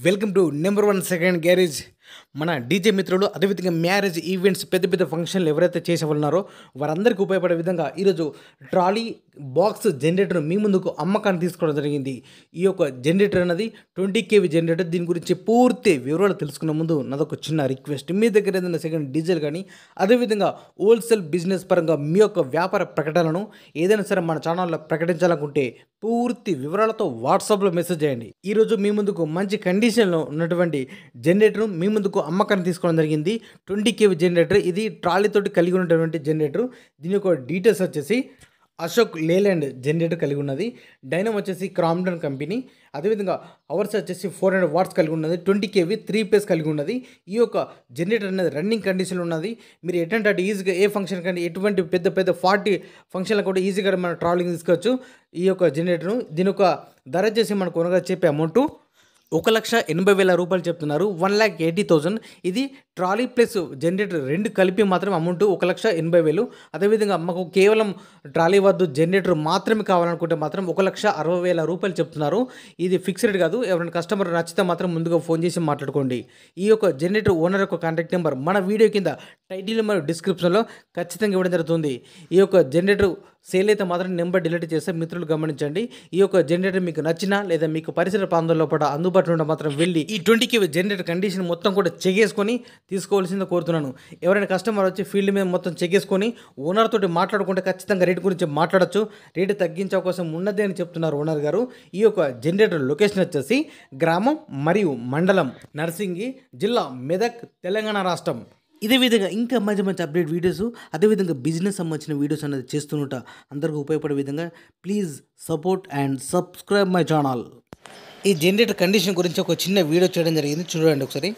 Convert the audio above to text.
Welcome to number 1 second garage. మన DJ మిత్రులు అదేవిధంగా మ్యారేజ్ ఈవెంట్స్ పెద్ద పెద్ద ఫంక్షన్లు ఎవరైతే చేసేవాళ్ళన్నారో వారందరికీ ఉపయోగపడే విధంగా ఈరోజు ట్రాలీ బాక్స్ జనరేటర్ మీ ముందుకు అమ్మకాన్ని తీసుకోవడం జరిగింది. ఈ యొక్క జనరేటర్ అనేది 20 kV జనరేటర్. దీని గురించి పూర్తి వివరాలు తెలుసుకున్న ముందు నాదొక చిన్న రిక్వెస్ట్, మీ దగ్గర ఏదైనా సెకండ్ డీజిల్ కానీ అదేవిధంగా హోల్సేల్ బిజినెస్ పరంగా మీ యొక్క వ్యాపార ప్రకటనలను ఏదైనా సరే మన ఛానల్లో ప్రకటించాలనుకుంటే పూర్తి వివరాలతో వాట్సాప్లో మెసేజ్ చేయండి. ఈరోజు మీ ముందుకు మంచి కండిషన్లో ఉన్నటువంటి జనరేటర్ మీ ముందుకు అమ్మకాన్ని తీసుకోవడం జరిగింది. 20 kV జనరేటర్. ఇది ట్రాలీతోటి కలిగి ఉన్నటువంటి జనరేటర్. దీని యొక్క డీటెయిల్స్ వచ్చేసి అశోక్ లేలాండ్ జనరేటర్ కలిగి ఉన్నది. డైనమ్ వచ్చేసి క్రాంప్టన్ కంపెనీ. అదేవిధంగా అవర్స్ వచ్చేసి 400 వాట్స్ కలిగి ఉన్నది. 20 kV 3 phase కలిగి ఉన్నది. ఈ యొక్క జనరేటర్ అనేది రన్నింగ్ కండిషన్లో ఉన్నది. మీరు ఎటువంటి అటు ఈజీగా ఏ ఫంక్షన్ కానీ ఎటువంటి పెద్ద పెద్ద 40 ఫంక్షన్లకు కూడా ఈజీగా మనం ట్రావెలింగ్ తీసుకోవచ్చు ఈ యొక్క జనరేటర్ను. దీని యొక్క ధర వచ్చేసి మనకు కొనగా చెప్పే అమౌంట్ 1,80,000 రూపాయలు చెప్తున్నారు. 1,80,000. ఇది ట్రాలీ ప్లస్ జనరేటర్ రెండు కలిపి మాత్రం అమౌంట్ 1,80,000. అదేవిధంగా మాకు కేవలం ట్రాలీ వద్దు జనరేటర్ మాత్రమే కావాలనుకుంటే మాత్రం 1,60,000 రూపాయలు చెప్తున్నారు. ఇది ఫిక్స్డ్ కాదు. ఎవరైనా కస్టమర్ నచ్చితే మాత్రం ముందుగా ఫోన్ చేసి మాట్లాడుకోండి. ఈ యొక్క జనరేటర్ ఓనర్ యొక్క కాంటాక్ట్ నెంబర్ మన వీడియో కింద టైటిల్ మరియు డిస్క్రిప్షన్లో ఖచ్చితంగా ఇవ్వడం జరుగుతుంది. ఈ యొక్క జనరేటర్ సేల్ అయితే మాత్రం నెంబర్ డిలీట్ చేస్తే మిత్రులు గమనించండి. ఈ యొక్క జనరేటర్ మీకు నచ్చినా లేదా మీకు పరిసర ప్రాంతాల్లో కూడా అందుబాటులో ఉంటే మాత్రం వెళ్ళి ఈ 20 kV జనరేటర్ కండిషన్ మొత్తం కూడా చెక్ చేసుకొని తీసుకోవాల్సిందే కోరుతున్నాను. ఎవరైనా కస్టమర్ వచ్చి ఫీల్డ్ మీద మొత్తం చెక్ చేసుకొని ఓనర్ తోటి మాట్లాడుకుంటే ఖచ్చితంగా రేట్ గురించి మాట్లాడచ్చు. రేటు తగ్గించే అవకాశం ఉన్నదే అని చెప్తున్నారు ఓనర్ గారు. ఈ యొక్క జనరేటర్ లొకేషన్ వచ్చేసి గ్రామం మరియు మండలం నర్సింగి, జిల్లా మెదక్, తెలంగాణ రాష్ట్రం. ఇదే విధంగా ఇంకా మంచి మంచి అప్డేట్ వీడియోస్ అదేవిధంగా బిజినెస్ సంబంధించిన వీడియోస్ అనేది చేస్తున్నట్టు అందరికీ ఉపయోగపడే విధంగా please support and subscribe my channel. ఈ జనరేటర్ కండిషన్ గురించి ఒక చిన్న వీడియో చేయడం జరిగింది, చూడండి ఒకసారి.